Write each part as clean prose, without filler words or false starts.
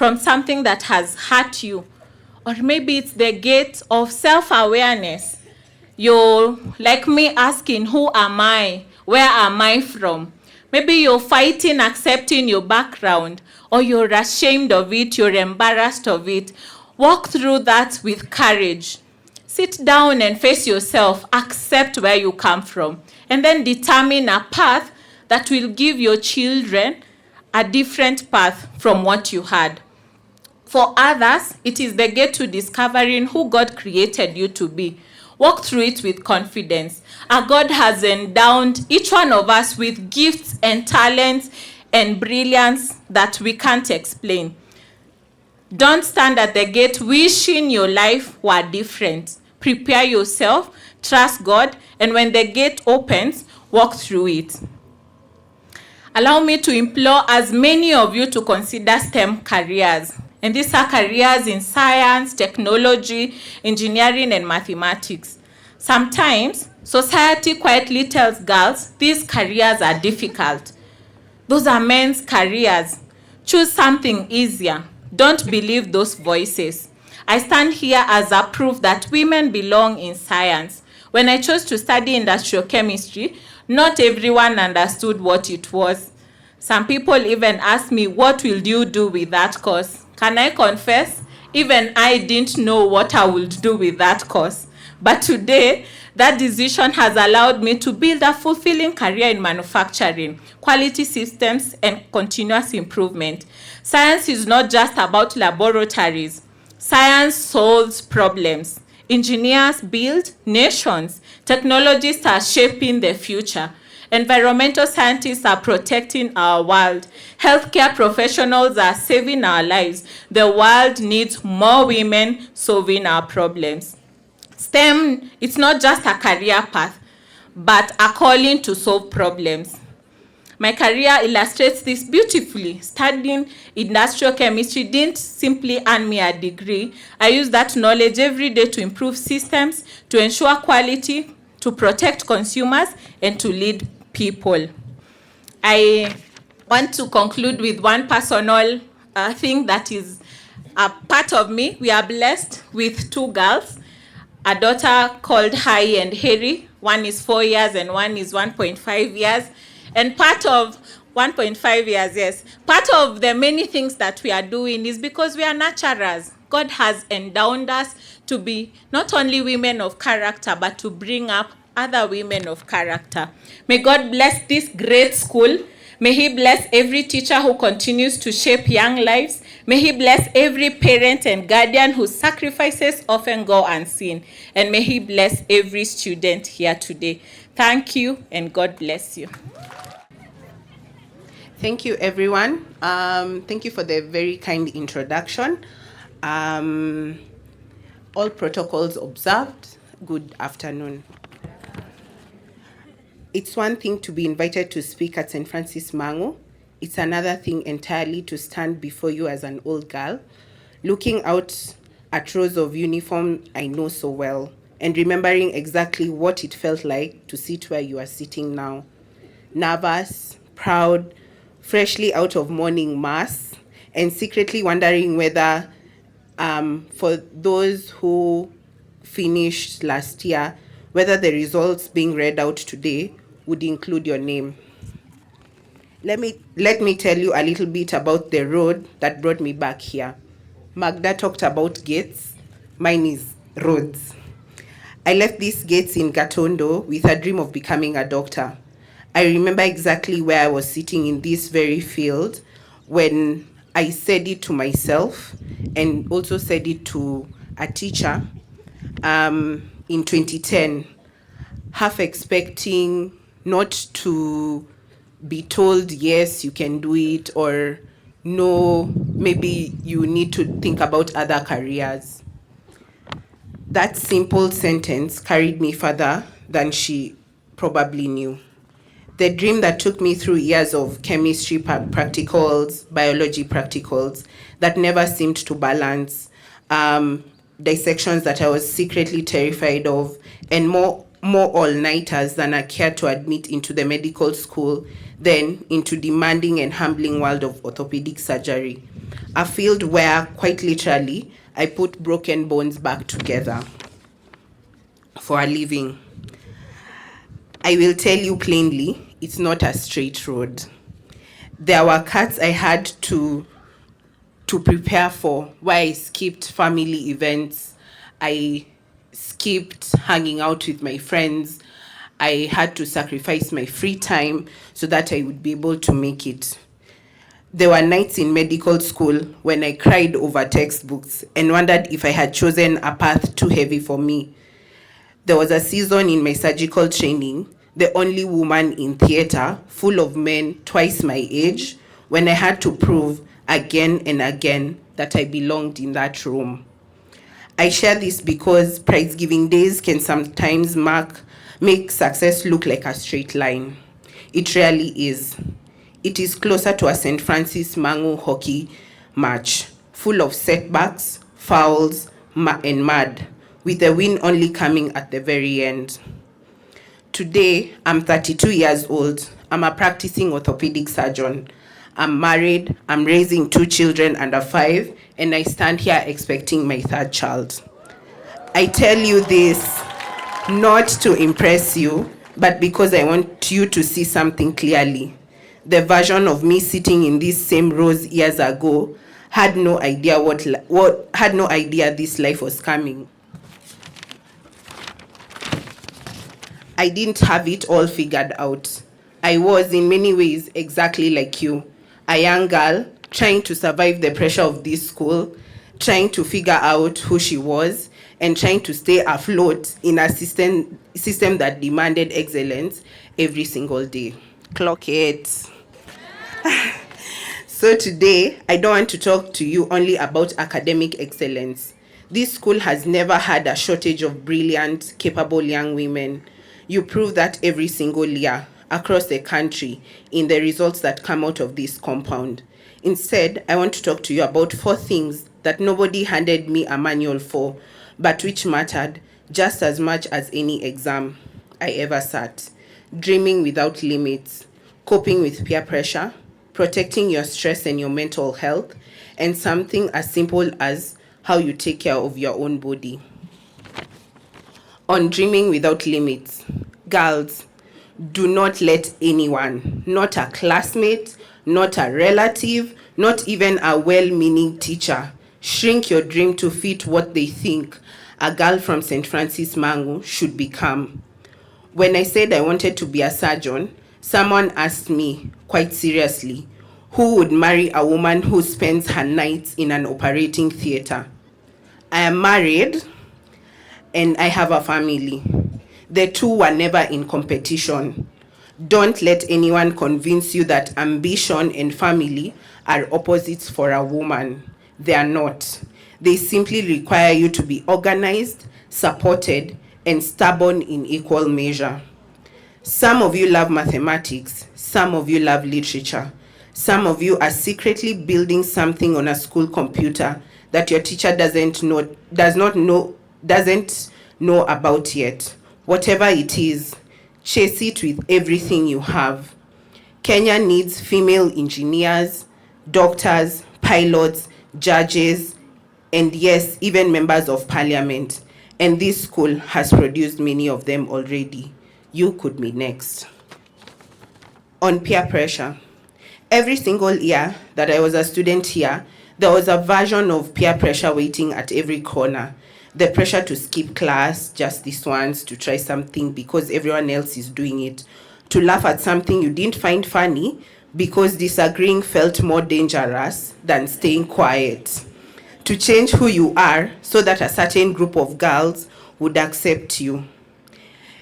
from something that has hurt you. Or maybe it's the gate of self-awareness. You're like me asking, who am I? Where am I from? Maybe you're fighting accepting your background, or you're ashamed of it, you're embarrassed of it. Walk through that with courage. Sit down and face yourself, accept where you come from, and then determine a path that will give your children a different path from what you had. For others, it is the gate to discovering who God created you to be. Walk through it with confidence. Our God has endowed each one of us with gifts and talents and brilliance that we can't explain. Don't stand at the gate wishing your life were different. Prepare yourself, trust God, and when the gate opens, walk through it. Allow me to implore as many of you to consider STEM careers. And these are careers in science, technology, engineering, and mathematics. Sometimes, society quietly tells girls these careers are difficult. Those are men's careers. Choose something easier. Don't believe those voices. I stand here as a proof that women belong in science. When I chose to study industrial chemistry, not everyone understood what it was. Some people even asked me, what will you do with that course? Can I confess? Even I didn't know what I would do with that course. But today, that decision has allowed me to build a fulfilling career in manufacturing, quality systems, and continuous improvement. Science is not just about laboratories. Science solves problems. Engineers build nations. Technologists are shaping the future. Environmental scientists are protecting our world. Healthcare professionals are saving our lives. The world needs more women solving our problems. STEM, it's not just a career path, but a calling to solve problems. My career illustrates this beautifully. Studying industrial chemistry didn't simply earn me a degree. I use that knowledge every day to improve systems, to ensure quality, to protect consumers, and to lead people. I want to conclude with one personal thing that is a part of me. We are blessed with two girls, a daughter called Hai and Harry. One is 4 years and one is 1.5 years. And part of 1.5 years, yes. Part of the many things that we are doing is because we are nurturers. God has endowed us to be not only women of character, but to bring up other women of character. May God bless this great school. May He bless every teacher who continues to shape young lives. May He bless every parent and guardian whose sacrifices often go unseen. And may He bless every student here today. Thank you, and God bless you. Thank you, everyone. Thank you for the very kind introduction. All protocols observed. Good afternoon. It's one thing to be invited to speak at St. Francis Mangu. It's another thing entirely to stand before you as an old girl, looking out at rows of uniform I know so well, and remembering exactly what it felt like to sit where you are sitting now. Nervous, proud, freshly out of morning mass, and secretly wondering whether for those who finished last year, whether the results being read out today would include your name. Let me tell you a little bit about the road that brought me back here. Magda talked about gates. Mine is roads. I left these gates in Gatondo with a dream of becoming a doctor. I remember exactly where I was sitting in this very field when I said it to myself and also said it to a teacher in 2010, half expecting not to be told, yes, you can do it, or no, maybe you need to think about other careers. That simple sentence carried me further than she probably knew. The dream that took me through years of chemistry practicals, biology practicals, that never seemed to balance, dissections that I was secretly terrified of, and more all-nighters than I cared to admit into the medical school, then into demanding and humbling world of orthopedic surgery. a field where, quite literally, I put broken bones back together for a living. I will tell you plainly, it's not a straight road. There were cuts I had to prepare for, where I skipped family events, I skipped hanging out with my friends, I had to sacrifice my free time so that I would be able to make it. There were nights in medical school when I cried over textbooks and wondered if I had chosen a path too heavy for me. There was a season in my surgical training, the only woman in theater, full of men twice my age, when I had to prove again and again that I belonged in that room. I share this because prize-giving days can sometimes make success look like a straight line. It rarely is. It is closer to a St. Francis Mang'u hockey match, full of setbacks, fouls, and mud, with the win only coming at the very end. Today, I'm 32 years old. I'm a practicing orthopedic surgeon. I'm married, I'm raising 2 children under 5, and I stand here expecting my 3rd child. I tell you this not to impress you, but because I want you to see something clearly. The version of me sitting in these same rows years ago had no idea this life was coming. I didn't have it all figured out. I was in many ways exactly like you, a young girl trying to survive the pressure of this school, trying to figure out who she was, and trying to stay afloat in a system that demanded excellence every single day. Clock it. So today, I don't want to talk to you only about academic excellence. This school has never had a shortage of brilliant, capable young women. You prove that every single year across the country in the results that come out of this compound. Instead, I want to talk to you about 4 things that nobody handed me a manual for, but which mattered just as much as any exam I ever sat. Dreaming without limits, coping with peer pressure, protecting your stress and your mental health, and something as simple as how you take care of your own body. On dreaming without limits, girls, do not let anyone, not a classmate, not a relative, not even a well-meaning teacher, shrink your dream to fit what they think a girl from St. Francis Mang'u should become. When I said I wanted to be a surgeon, someone asked me, quite seriously, who would marry a woman who spends her nights in an operating theater? I am married and I have a family. The two were never in competition. Don't let anyone convince you that ambition and family are opposites for a woman. They are not. They simply require you to be organized, supported, and stubborn in equal measure. Some of you love mathematics, some of you love literature. Some of you are secretly building something on a school computer that your teacher doesn't know about yet. Whatever it is, chase it with everything you have. Kenya needs female engineers, doctors, pilots, judges, and yes, even members of parliament. And this school has produced many of them already. You could be next. On peer pressure. Every single year that I was a student here, there was a version of peer pressure waiting at every corner. The pressure to skip class just this once, to try something because everyone else is doing it, to laugh at something you didn't find funny because disagreeing felt more dangerous than staying quiet, to change who you are so that a certain group of girls would accept you.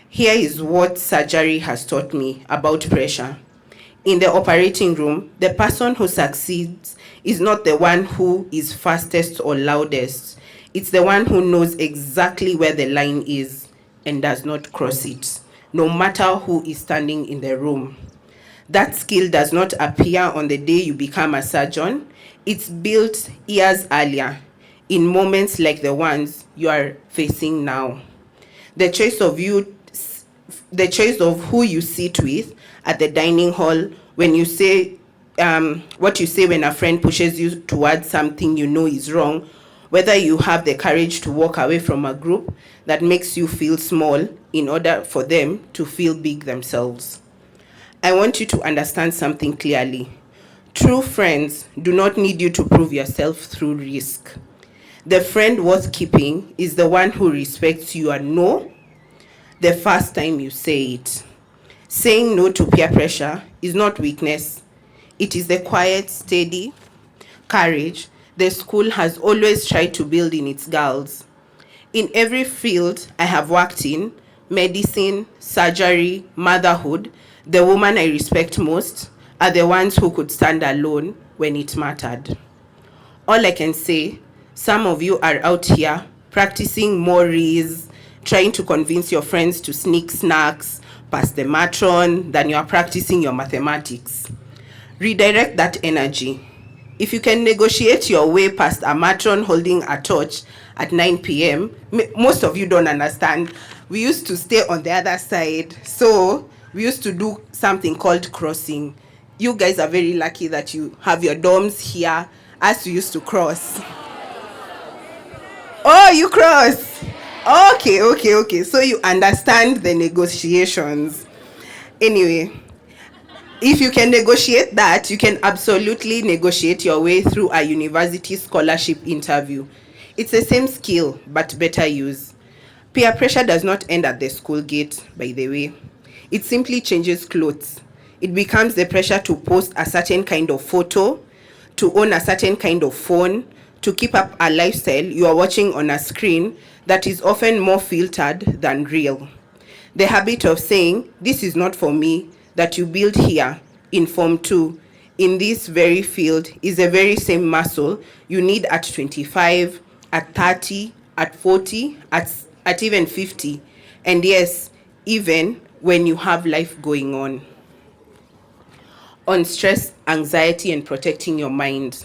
Here is what surgery has taught me about pressure. In the operating room, the person who succeeds is not the one who is fastest or loudest. It's the one who knows exactly where the line is and does not cross it, no matter who is standing in the room. That skill does not appear on the day you become a surgeon. It's built years earlier, in moments like the ones you are facing now. The choice of who you sit with at the dining hall when you say what you say when a friend pushes you towards something you know is wrong, whether you have the courage to walk away from a group that makes you feel small in order for them to feel big themselves. I want you to understand something clearly. True friends do not need you to prove yourself through risk. The friend worth keeping is the one who respects your no the first time you say it. Saying no to peer pressure is not weakness. It is the quiet, steady courage the school has always tried to build in its girls. In every field I have worked in, medicine, surgery, motherhood, the women I respect most are the ones who could stand alone when it mattered. All I can say, some of you are out here practicing mores, trying to convince your friends to sneak snacks past the matron than you are practicing your mathematics. Redirect that energy. If you can negotiate your way past a matron holding a torch at 9 p.m., most of you don't understand. We used to stay on the other side, so we used to do something called crossing. You guys are very lucky that you have your dorms here, as we used to cross. Oh, you cross. Okay. So you understand the negotiations. Anyway, if you can negotiate that, you can absolutely negotiate your way through a university scholarship interview. It's the same skill, but better use. Peer pressure does not end at the school gate, by the way. It simply changes clothes. It becomes the pressure to post a certain kind of photo, to own a certain kind of phone, to keep up a lifestyle you are watching on a screen that is often more filtered than real. The habit of saying, "This is not for me," that you build here in Form 2 in this very field is the very same muscle you need at 25, at 30, at 40, at even 50, and yes, even when you have life going on. On stress, anxiety, and protecting your mind.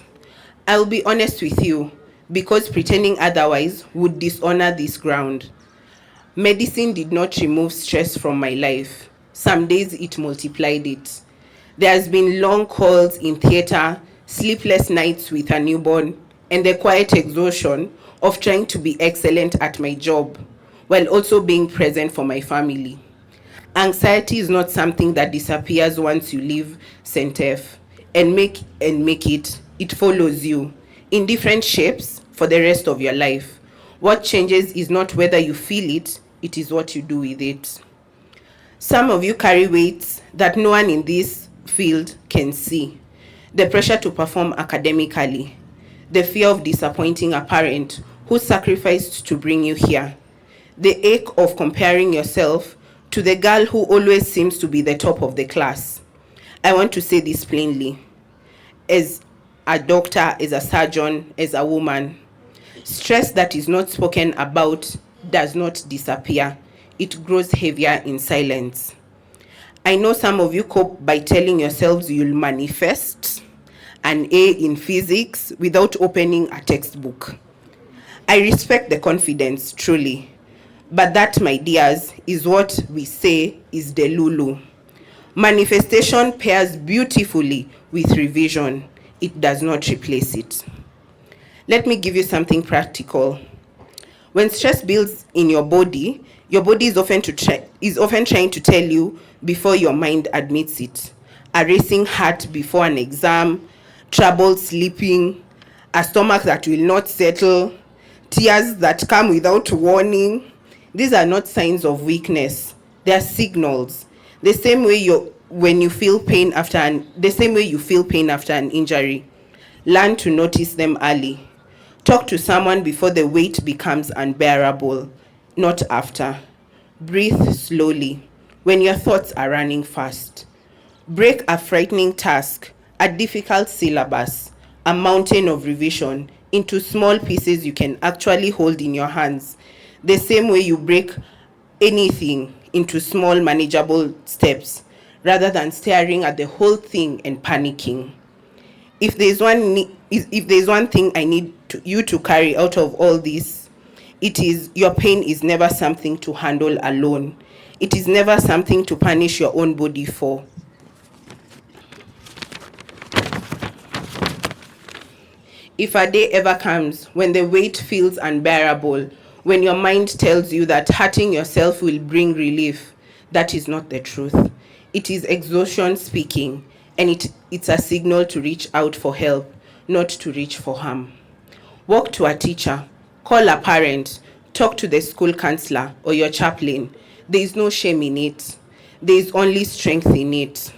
I'll be honest with you, because pretending otherwise would dishonor this ground. Medicine did not remove stress from my life. Some days it multiplied it. There has been long calls in theater, sleepless nights with a newborn, and the quiet exhaustion of trying to be excellent at my job, while also being present for my family. Anxiety is not something that disappears once you leave Centef and make it. It follows you in different shapes for the rest of your life. What changes is not whether you feel it, it is what you do with it. Some of you carry weights that no one in this field can see. The pressure to perform academically, the fear of disappointing a parent who sacrificed to bring you here, the ache of comparing yourself to the girl who always seems to be the top of the class. I want to say this plainly. As a doctor, as a surgeon, as a woman, stress that is not spoken about does not disappear. It grows heavier in silence. I know some of you cope by telling yourselves you'll manifest an A in physics without opening a textbook. I respect the confidence, truly. But that, my dears, is what we say is delulu. Manifestation pairs beautifully with revision. It does not replace it. Let me give you something practical. When stress builds in your body is often trying to tell you before your mind admits it. A racing heart before an exam, trouble sleeping, a stomach that will not settle, tears that come without warning. These are not signs of weakness. They are signals. The same way you feel pain after an injury. Learn to notice them early. Talk to someone before the weight becomes unbearable, not after. Breathe slowly when your thoughts are running fast. Break a frightening task, a difficult syllabus, a mountain of revision into small pieces you can actually hold in your hands, the same way you break anything into small manageable steps, rather than staring at the whole thing and panicking. If there's one thing I need you to carry out of all this, it is your pain is never something to handle alone. It is never something to punish your own body for. If a day ever comes when the weight feels unbearable, when your mind tells you that hurting yourself will bring relief, that is not the truth. It is exhaustion speaking, and it's a signal to reach out for help, not to reach for harm. Walk to a teacher, call a parent, talk to the school counselor or your chaplain. There is no shame in it. There is only strength in it.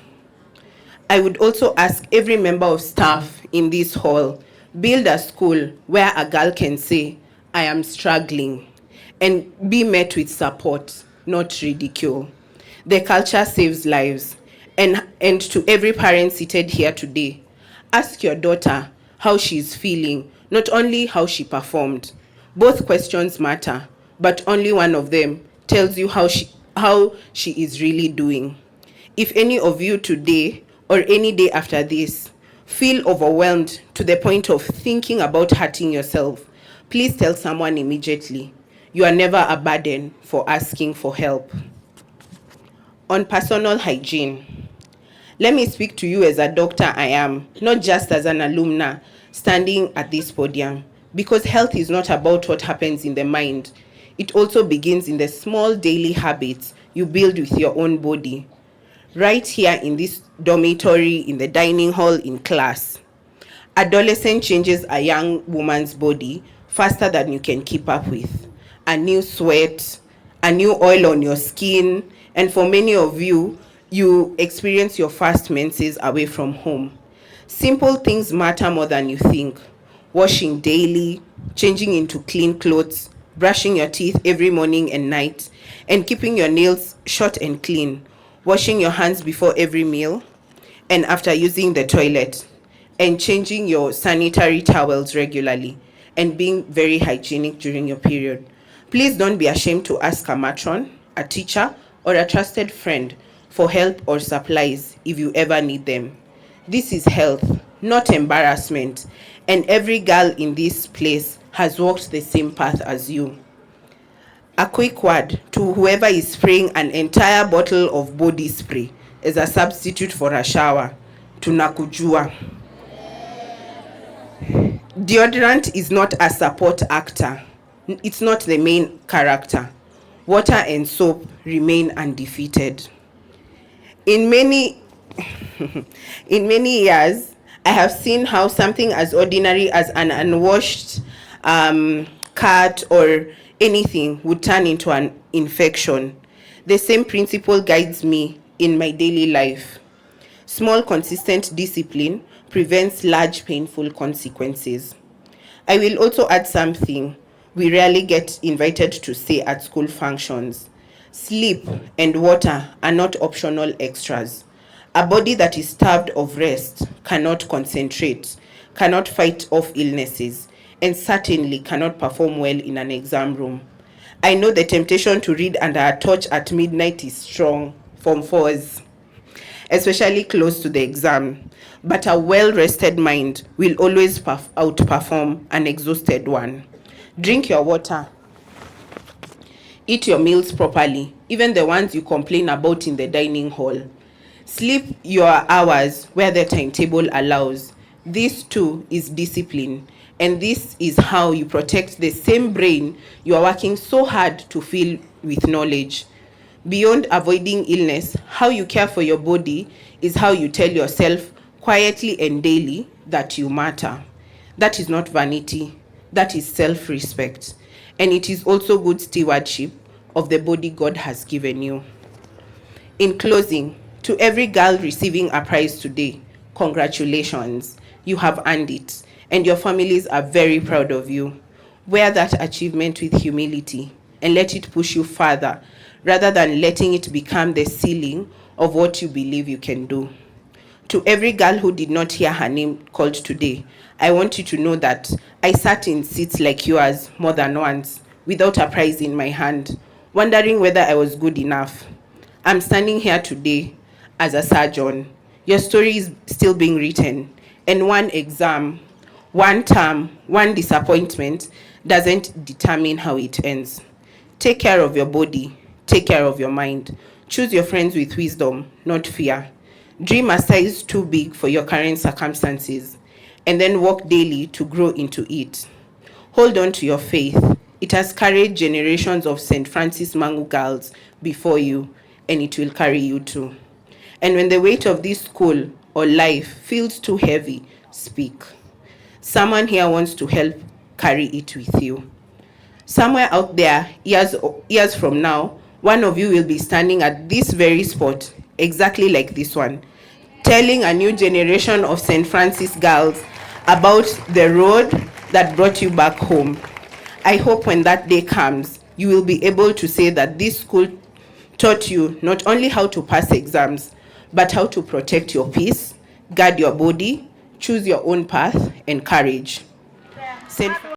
I would also ask every member of staff in this hall, build a school where a girl can say, I am struggling, and be met with support, not ridicule. The culture saves lives. And to every parent seated here today, ask your daughter how she is feeling, not only how she performed. Both questions matter, but only one of them tells you how she is really doing. If any of you today or any day after this feel overwhelmed to the point of thinking about hurting yourself, please tell someone immediately. You are never a burden for asking for help. On personal hygiene, let me speak to you as a doctor I am, not just as an alumna standing at this podium, because health is not about what happens in the mind. It also begins in the small daily habits you build with your own body. Right here in this dormitory, in the dining hall, in class. Adolescent changes a young woman's body faster than you can keep up with. A new sweat, a new oil on your skin, and for many of you, you experience your first menses away from home. Simple things matter more than you think. Washing daily, changing into clean clothes, brushing your teeth every morning and night, and keeping your nails short and clean, washing your hands before every meal and after using the toilet, and changing your sanitary towels regularly, and being very hygienic during your period. Please don't be ashamed to ask a matron, a teacher, or a trusted friend for help or supplies if you ever need them. This is health, not embarrassment, and every girl in this place has walked the same path as you. A quick word to whoever is spraying an entire bottle of body spray as a substitute for a shower. Tunakujua. Deodorant is not a support actor. It's not the main character. Water and soap remain undefeated. In many years, I have seen how something as ordinary as an unwashed cut or anything would turn into an infection. The same principle guides me in my daily life. Small, consistent discipline prevents large, painful consequences. I will also add something we rarely get invited to say at school functions. Sleep and water are not optional extras. A body that is starved of rest cannot concentrate, cannot fight off illnesses, and certainly cannot perform well in an exam room. I know the temptation to read under a torch at midnight is strong, Form 4s, especially close to the exam, but a well-rested mind will always outperform an exhausted one. Drink your water. Eat your meals properly, even the ones you complain about in the dining hall. Sleep your hours where the timetable allows. This too is discipline, and this is how you protect the same brain you are working so hard to fill with knowledge. Beyond avoiding illness, how you care for your body is how you tell yourself quietly and daily that you matter. That is not vanity, that is self-respect. And it is also good stewardship of the body God has given you. In closing, to every girl receiving a prize today, congratulations. You have earned it, and your families are very proud of you. Wear that achievement with humility and let it push you further, rather than letting it become the ceiling of what you believe you can do. To every girl who did not hear her name called today, I want you to know that I sat in seats like yours more than once, without a prize in my hand, wondering whether I was good enough. I'm standing here today as a surgeon. Your story is still being written, and one exam, one term, one disappointment doesn't determine how it ends. Take care of your body, take care of your mind. Choose your friends with wisdom, not fear. Dream a size too big for your current circumstances, and then work daily to grow into it. Hold on to your faith. It has carried generations of St. Francis Mangu girls before you, and it will carry you too. And when the weight of this school or life feels too heavy, speak. Someone here wants to help carry it with you. Somewhere out there, years from now, one of you will be standing at this very spot, exactly like this one, telling a new generation of St. Francis girls about the road that brought you back home. I hope when that day comes, you will be able to say that this school taught you not only how to pass exams, but how to protect your peace, guard your body, choose your own path, and courage. St.